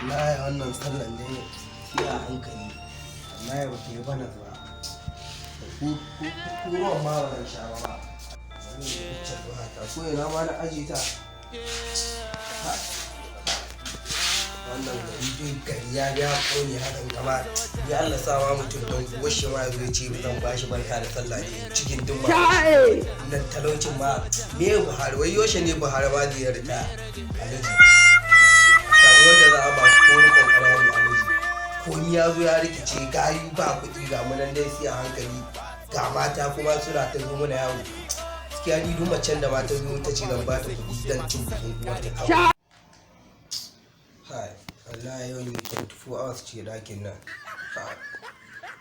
wallahi wannan sallan dai sai a hankali wallahi ba ta yi bana zuwa ku ruwan ma ba zan sha ba ko ina ma na aji ta wannan gari ya ga kone hakan gaba ya Allah sa ma mutum don washe ma ya ce zan bashi barka da sallah ne cikin dumma nan talaucin ma me Buhari wai yoshe ne Buhari ma da ya rita alaji samu wanda za a ba ko rukun ƙarami alaji ko ni ya zo ya rikice gayu ba kuɗi ga munan dai sai a hankali ga mata kuma suna ta zo mana yawo gaskiya ni duk macen da mata zo ta ce zan ba ta kuɗi dan cin kuɗin uwarta kawai. Hai, Allah yau ne 24 hours ce dakin nan.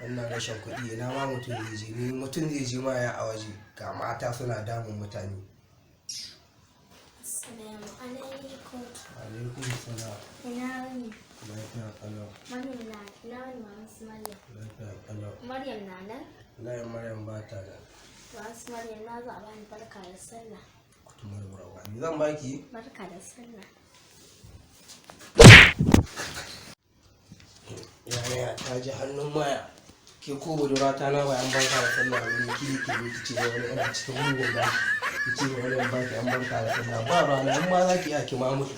Wannan rashin kuɗi ina ma mutum zai je ni mutum zai je ma ya a waje ga mata suna damun mutane. Assalamu alaikum. Alaikum salam. Ina wuni? Lafiya kalau. Maryam na ina wuni masu Maryam. Lafiya kalau. Maryam na nan? Wallahi Maryam ba ta nan. Masu Maryam na zo a bani barka da sallah. Kutumar burawa. Ni zan baki? Barka da sallah. Yaya ta ji hannun maya. Ke ko budura ta na bayan barka da sallah wani ki ke ki ce wani ina cikin mugun ba. Ki ce wani yan baki an barka da sallah ba rana in ma za ki iya ki ma mutu.